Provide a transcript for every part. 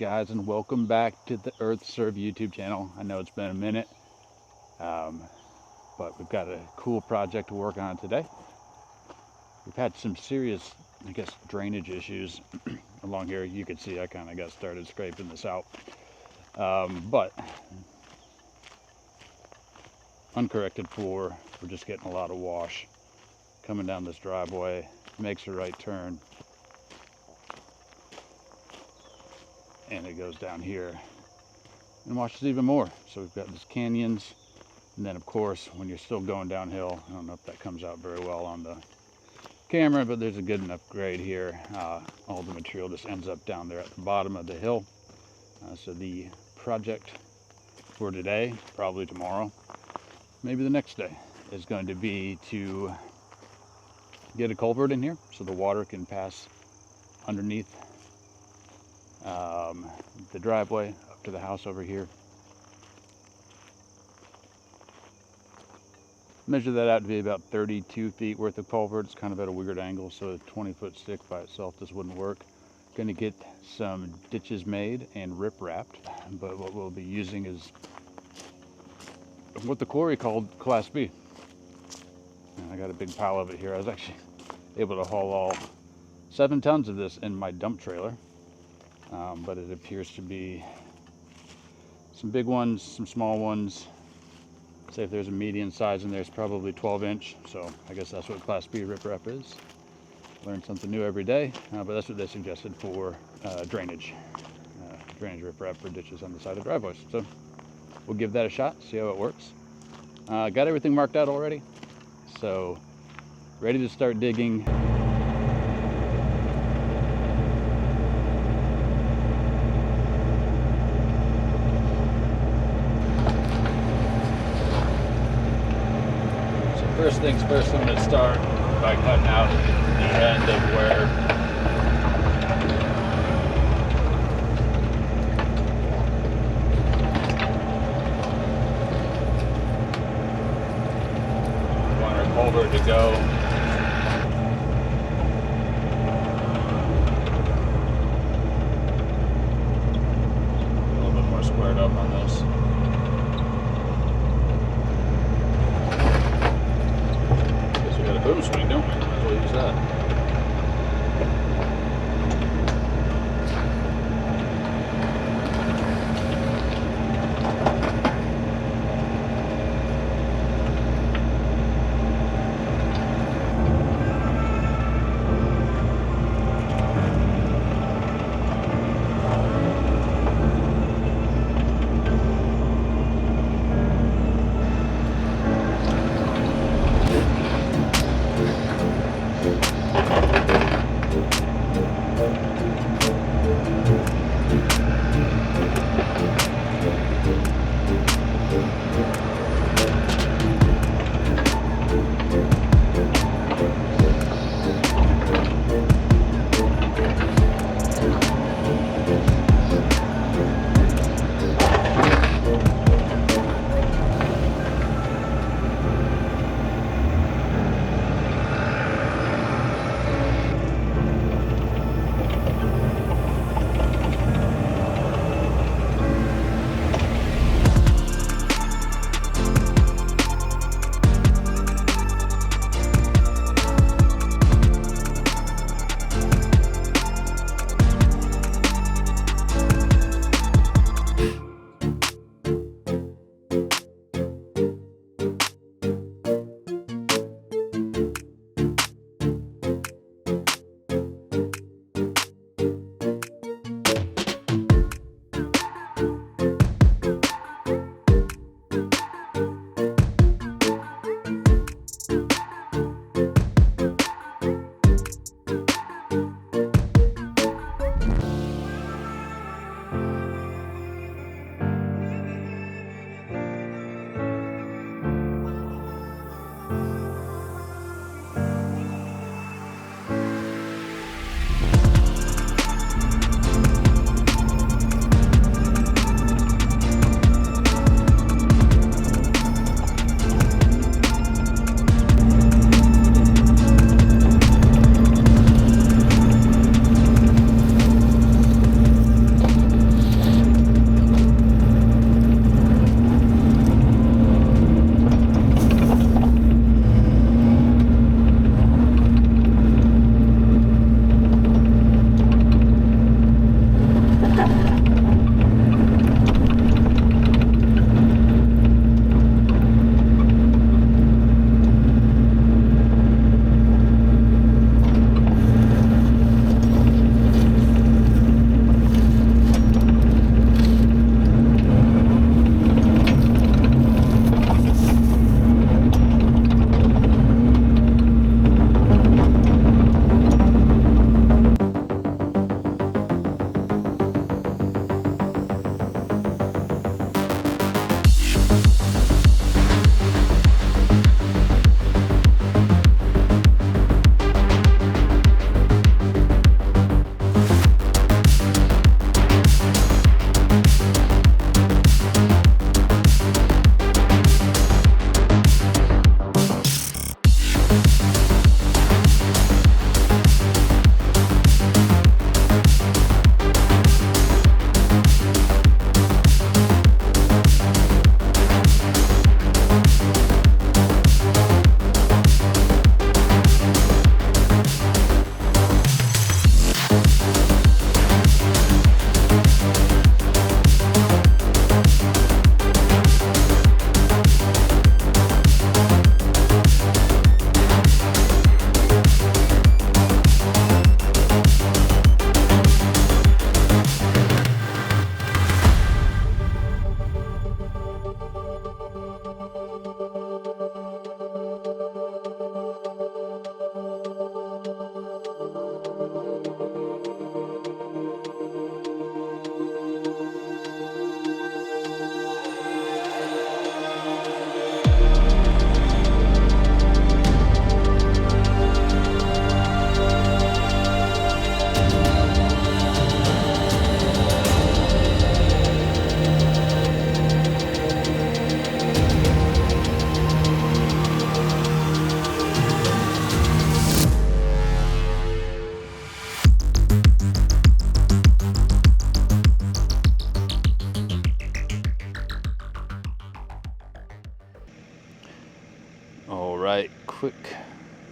guys, and welcome back to the Earth Serve YouTube channel. I know it's been a minute, but we've got a cool project to work on today. We've had some serious, drainage issues along here. You can see I kind of got started scraping this out, but uncorrected floor. We're just getting a lot of wash coming down this driveway. Makes a right turn, and it goes down here and washes even more. So we've got these canyons, and then of course when you're still going downhill, I don't know if that comes out very well on the camera, but there's a good enough grade here. All the material just ends up down there at the bottom of the hill. So the project for today, probably tomorrow, maybe the next day, is going to be to get a culvert in here so the water can pass underneath the driveway up to the house over here. Measure that out to be about 32 feet worth of culvert. It's kind of at a weird angle, so a 20-foot stick by itself just wouldn't work. Going to get some ditches made and rip wrapped, but what we'll be using is what the quarry called Class B. And I got a big pile of it here. I was actually able to haul all 7 tons of this in my dump trailer, but it appears to be some big ones, some small ones. Say if there's a medium size in there, it's probably 12-inch, so I guess that's what Class B riprap is. Learn something new every day, but that's what they suggested for drainage riprap for ditches on the side of driveways. So we'll give that a shot, see how it works. Got everything marked out already, so ready to start digging. First things first, I'm going to start by cutting out the end of where I want our culvert to go. A little bit more squared up on this. Boom swing, don't we? Might as well use that.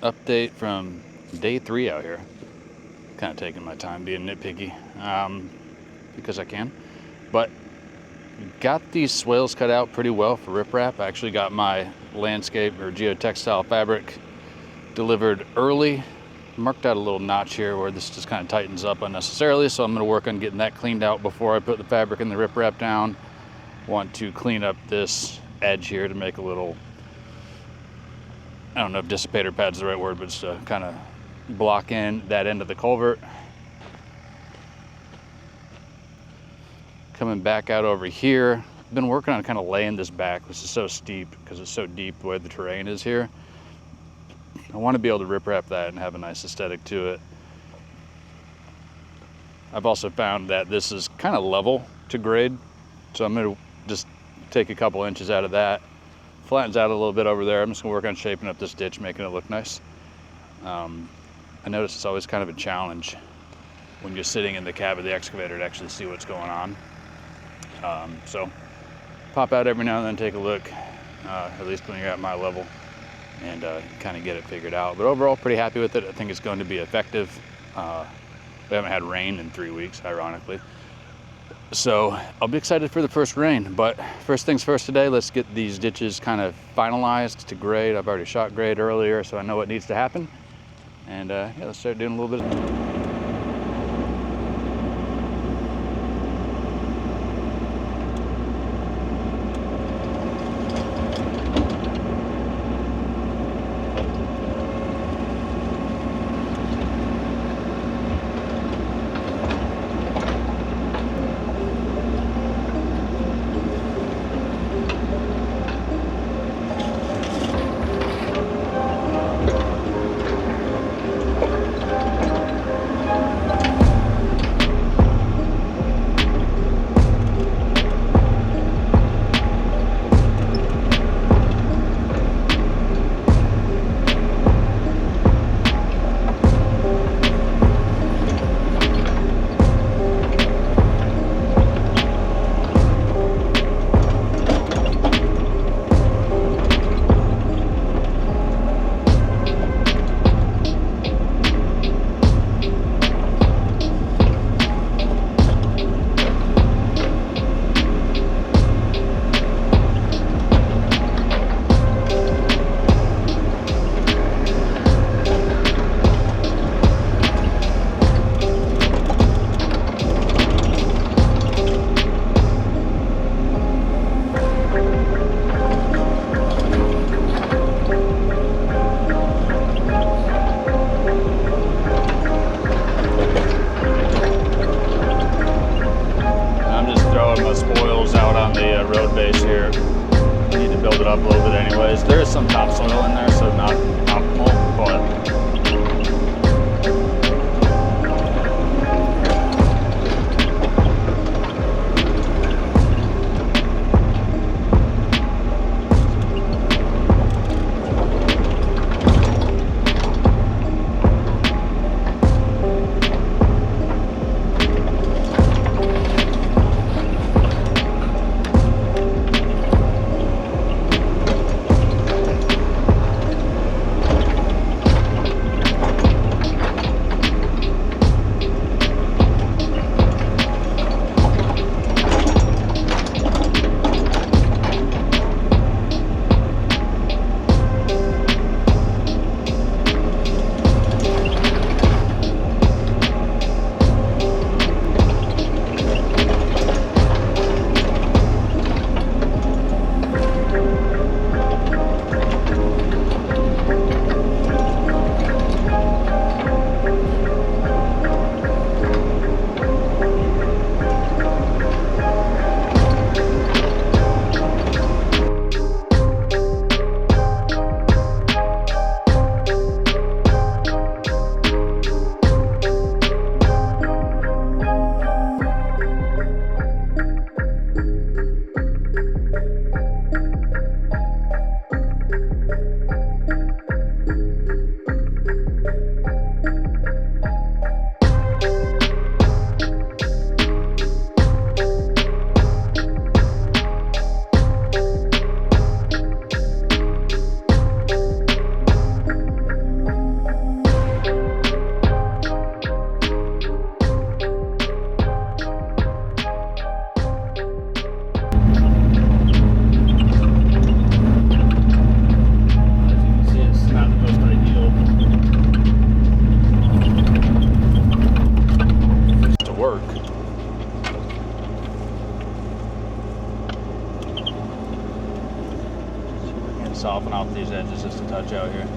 update from day 3 out here. Kind of taking my time being nitpicky because I can. But got these swales cut out pretty well for riprap. I actually got my landscape or geotextile fabric delivered early. Marked out a little notch here where this just kind of tightens up unnecessarily, so I'm going to work on getting that cleaned out before I put the fabric and the riprap down. Want to clean up this edge here to make a little, I don't know if dissipator pad's the right word, but just to kind of block in that end of the culvert. Coming back out over here, I've been working on kind of laying this back. This is so steep because it's so deep the way the terrain is here. I want to be able to riprap that and have a nice aesthetic to it. I've also found that this is kind of level to grade, so I'm going to just take a couple inches out of that. Flattens out a little bit over there. I'm just going to work on shaping up this ditch, making it look nice. I notice it's always kind of a challenge when you're sitting in the cab of the excavator to actually see what's going on. So pop out every now and then, take a look, at least when you're at my level, and kind of get it figured out. But overall, pretty happy with it. I think it's going to be effective. We haven't had rain in 3 weeks, ironically. So I'll be excited for the first rain. But first things first today, let's get these ditches kind of finalized to grade. I've already shot grade earlier, so I know what needs to happen. And yeah, let's start doing a little bit of... road base here. Need to build it up a little bit anyways. There is some topsoil in there, so not optimal, but off these edges just a touch out here.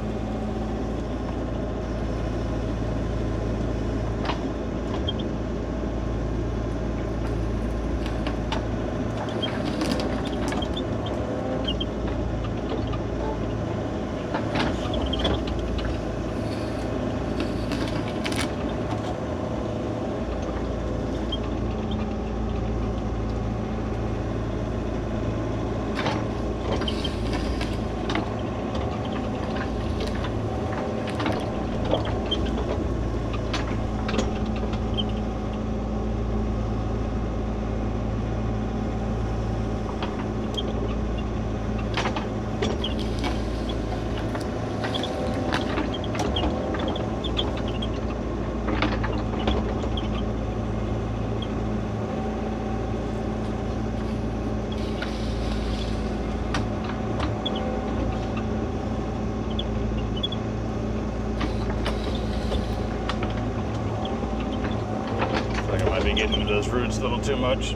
Getting into those roots a little too much.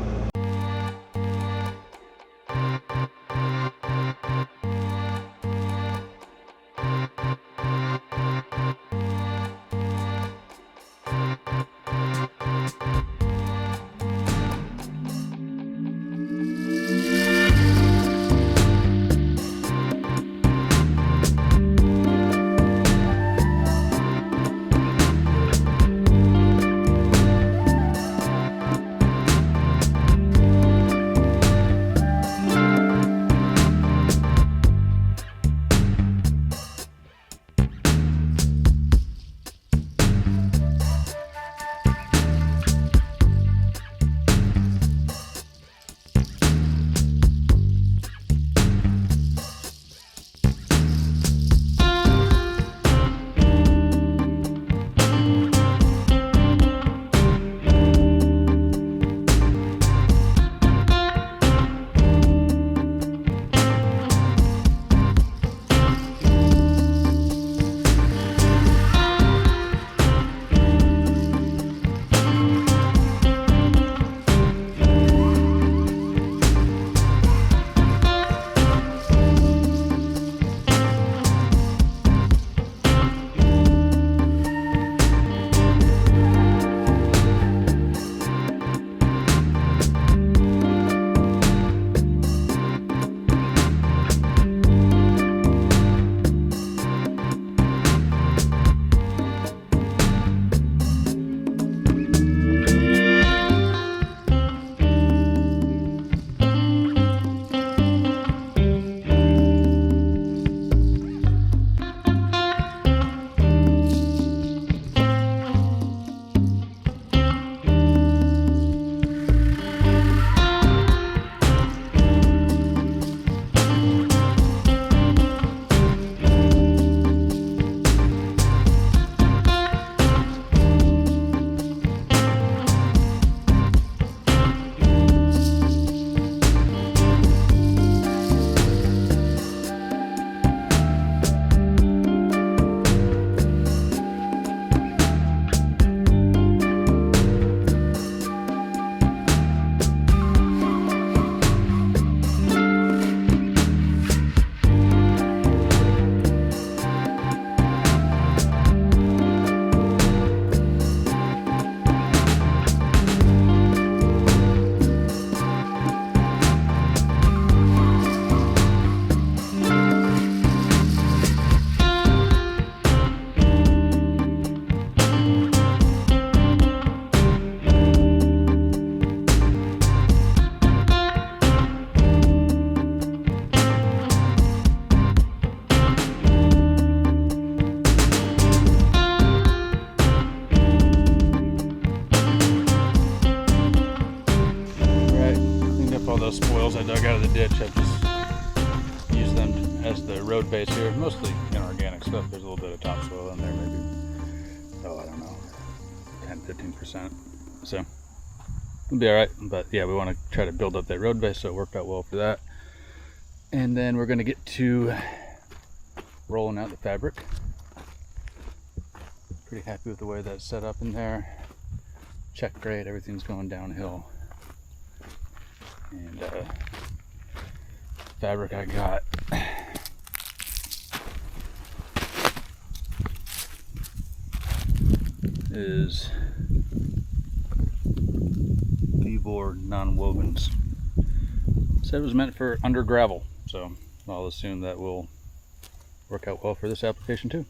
I dug out of the ditch. I just used them as the road base here. Mostly inorganic stuff. There's a little bit of topsoil in there, maybe, oh, I don't know, 10-15%. So it'll be all right. But yeah, we want to try to build up that road base, so it worked out well for that. And then we're going to get to rolling out the fabric. Pretty happy with the way that's set up in there. Check grade, everything's going downhill. And fabric I got is V-bore non-wovens. Said it was meant for under gravel, so I'll assume that will work out well for this application too.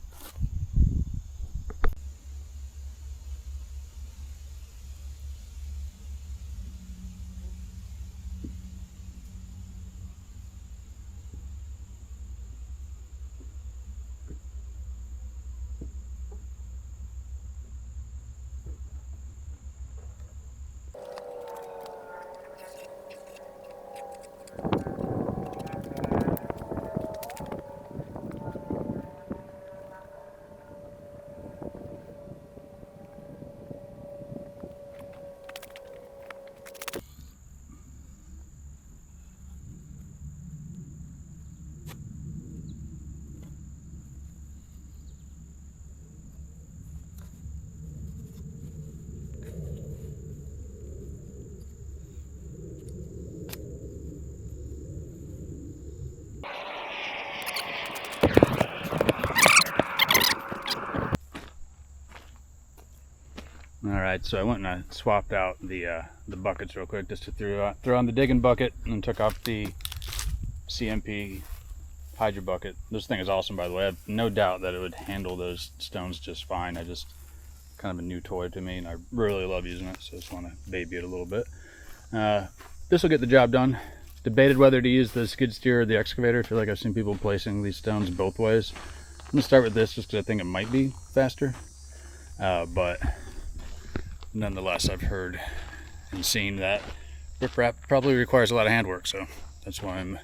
Alright, so I went and I swapped out the buckets real quick just to throw on the digging bucket and took off the CMP Hydro bucket. This thing is awesome, by the way. I have no doubt that it would handle those stones just fine. I just kind of a new toy to me and I really love using it, so I just want to baby it a little bit. This will get the job done. Debated whether to use the skid steer or the excavator. I feel like I've seen people placing these stones both ways. I'm going to start with this just because I think it might be faster. But nonetheless, I've heard and seen that riprap probably requires a lot of handwork, so that's why I'm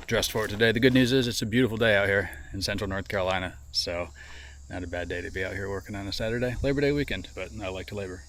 dressed for it today. The good news is it's a beautiful day out here in central North Carolina, so not a bad day to be out here working on a Saturday, Labor Day weekend, but I like to labor.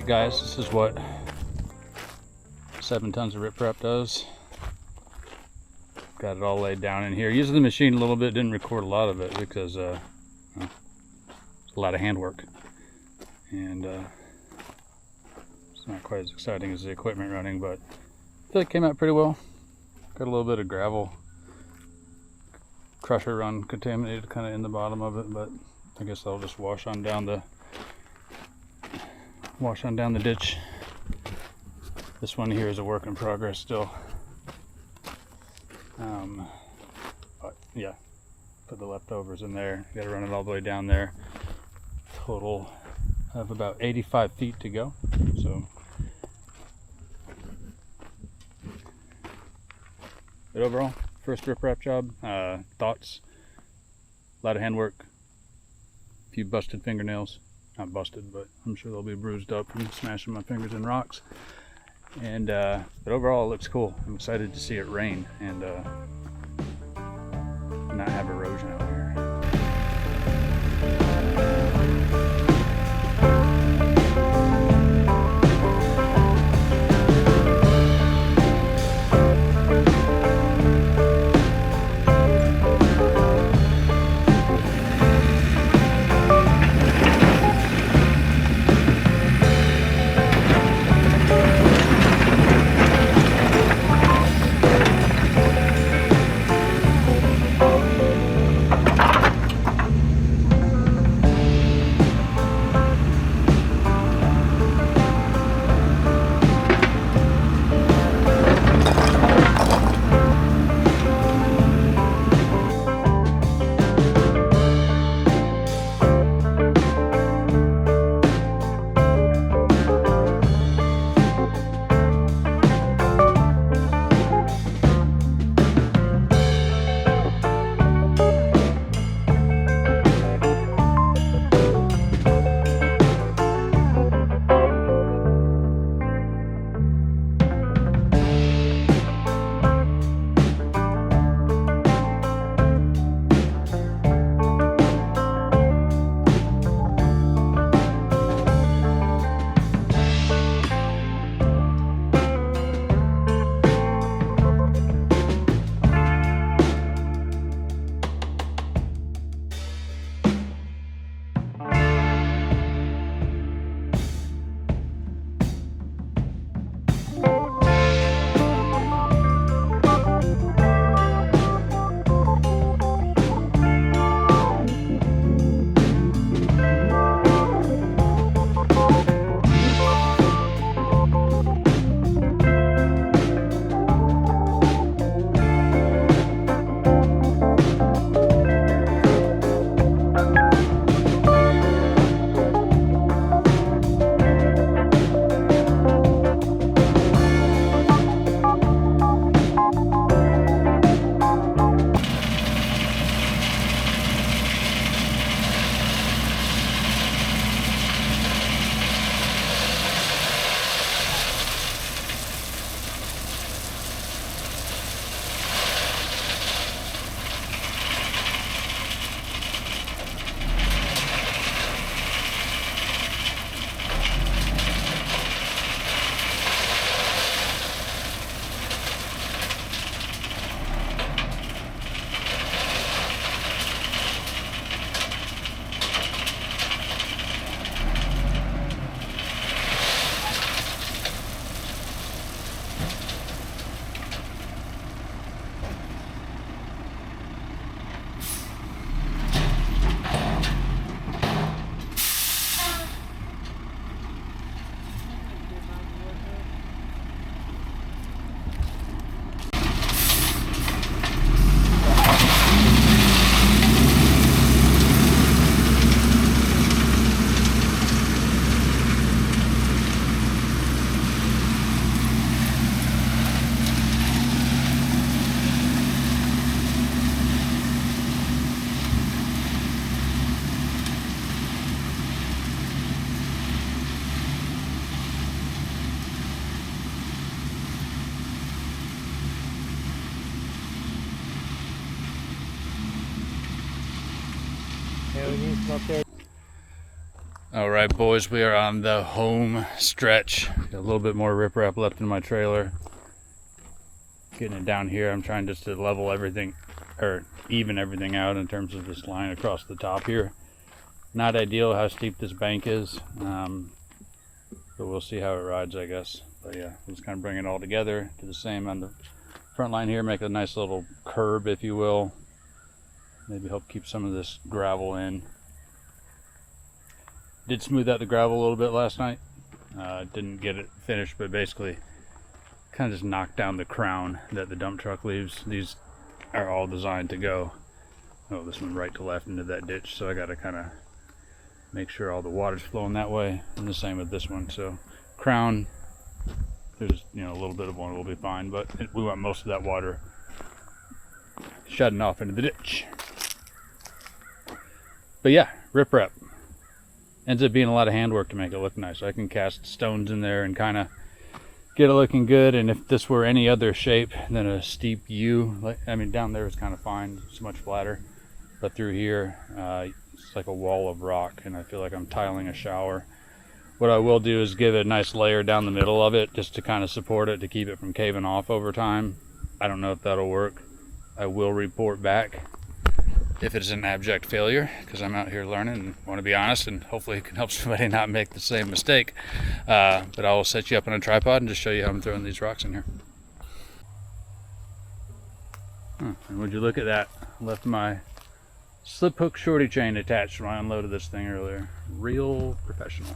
Alright guys, this is what 7 tons of riprap does. Got it all laid down in here. Using the machine a little bit, didn't record a lot of it because well, it's a lot of handwork. And it's not quite as exciting as the equipment running, but I feel like it came out pretty well. Got a little bit of gravel crusher run contaminated kind of in the bottom of it, but I guess I'll just wash on down the ditch. This one here is a work in progress still. But yeah, put the leftovers in there. Got to run it all the way down there. Total of about 85 feet to go. So, but overall, first riprap job. Thoughts? A lot of handwork. A few busted fingernails. Not busted, but I'm sure they'll be bruised up from smashing my fingers in rocks. And but overall, it looks cool. I'm excited to see it rain and not have erosion out here. All right, boys, we are on the home stretch. Got a little bit more riprap left in my trailer. Getting it down here. I'm trying just to level everything, or even everything out in terms of this line across the top here. Not ideal how steep this bank is, but we'll see how it rides, I guess. But yeah, just kind of bring it all together. Do the same on the front line here. Make a nice little curb, if you will. Maybe help keep some of this gravel in. Did smooth out the gravel a little bit last night. Didn't get it finished, but basically kind of just knocked down the crown that the dump truck leaves. These are all designed to go, oh, this one right to left into that ditch, so I got to kind of make sure all the water's flowing that way, and the same with this one. So crown, there's a little bit of one will be fine, but we want most of that water shutting off into the ditch. But yeah, riprap ends up being a lot of handwork to make it look nice. I can cast stones in there and kind of get it looking good. And if this were any other shape than a steep U, down there is kind of fine, it's much flatter, but through here it's like a wall of rock, and I feel like I'm tiling a shower. What I will do is give it a nice layer down the middle of it just to kind of support it, to keep it from caving off over time. I don't know if that'll work. I will report back if it's an abject failure, because I'm out here learning and want to be honest, and hopefully it can help somebody not make the same mistake. But I will set you up on a tripod and just show you how I'm throwing these rocks in here. And would you look at that? Left my slip hook shorty chain attached when I unloaded this thing earlier. Real professional.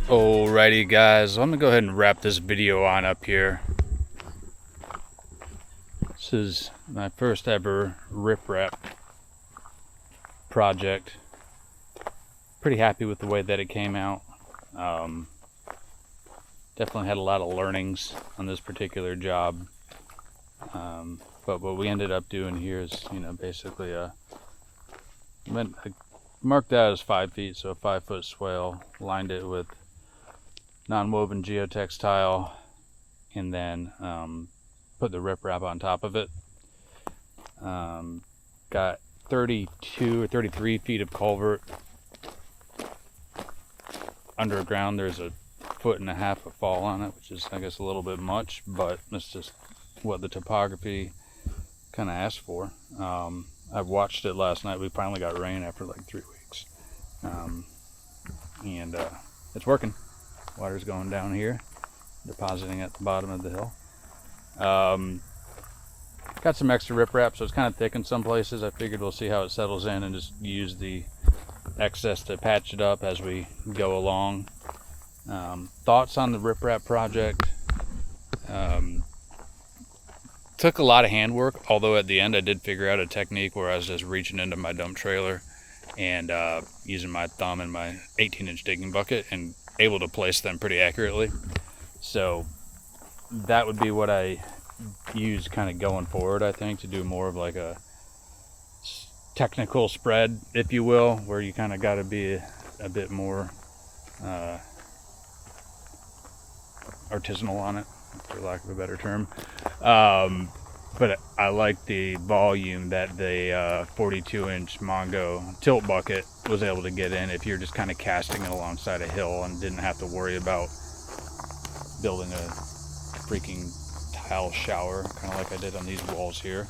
Alrighty guys, I'm gonna go ahead and wrap this video on up here. This is my first ever riprap project. Pretty happy with the way that it came out. Definitely had a lot of learnings on this particular job. But what we ended up doing here is, basically I marked that as 5 feet, so a 5-foot swale, lined it with non-woven geotextile, and then put the riprap on top of it. Got 32 or 33 feet of culvert underground. There's a 1.5 foot of fall on it, which is, I guess, a little bit much, but that's just what the topography kind of asked for. I watched it last night. We finally got rain after like 3 weeks, and it's working. Water's going down here, depositing at the bottom of the hill. Got some extra riprap, so it's kind of thick in some places. I figured we'll see how it settles in and just use the excess to patch it up as we go along. Thoughts on the riprap project? Took a lot of handwork, although at the end I did figure out a technique where I was just reaching into my dump trailer and using my thumb and my 18-inch digging bucket and able to place them pretty accurately. So that would be what I use kind of going forward, I think, to do more of like a technical spread, if you will, where you kind of got to be a bit more artisanal on it, for lack of a better term. But I like the volume that the 42-inch Mongo tilt bucket was able to get in if you're just kind of casting it alongside a hill and didn't have to worry about building a freaking tile shower, kind of like I did on these walls here.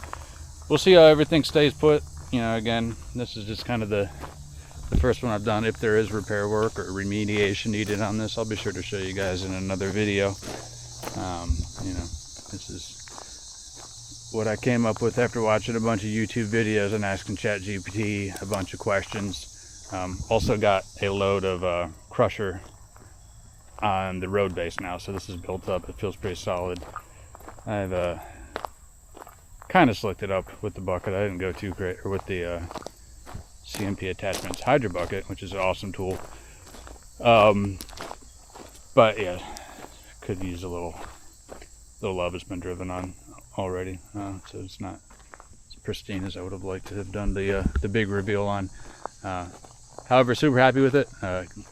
We'll see how everything stays put. You know, again, this is just kind of the first one I've done. If there is repair work or remediation needed on this, I'll be sure to show you guys in another video. You know, this is what I came up with after watching a bunch of YouTube videos and asking ChatGPT a bunch of questions. Also got a load of crusher on the road base now, so this is built up. It feels pretty solid. I've kind of slicked it up with the bucket. I didn't go too great, or with the CMP Attachments Hydro Bucket, which is an awesome tool. But yeah, could use a little love. It's been driven on already, so it's not as pristine as I would have liked to have done the big reveal on. However, super happy with it.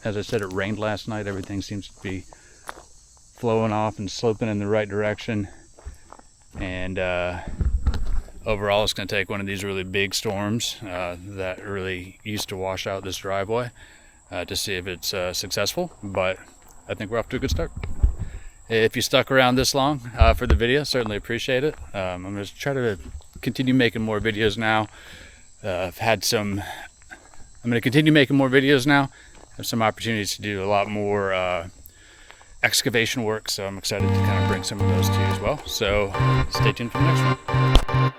As I said, it rained last night. Everything seems to be flowing off and sloping in the right direction. And overall, it's going to take one of these really big storms that really used to wash out this driveway to see if it's successful. But I think we're off to a good start. If you stuck around this long for the video, certainly appreciate it. I'm going to try to continue making more videos now. I'm going to continue making more videos now. Have some opportunities to do a lot more excavation work, so I'm excited to kind of bring some of those to you as well. So stay tuned for the next one.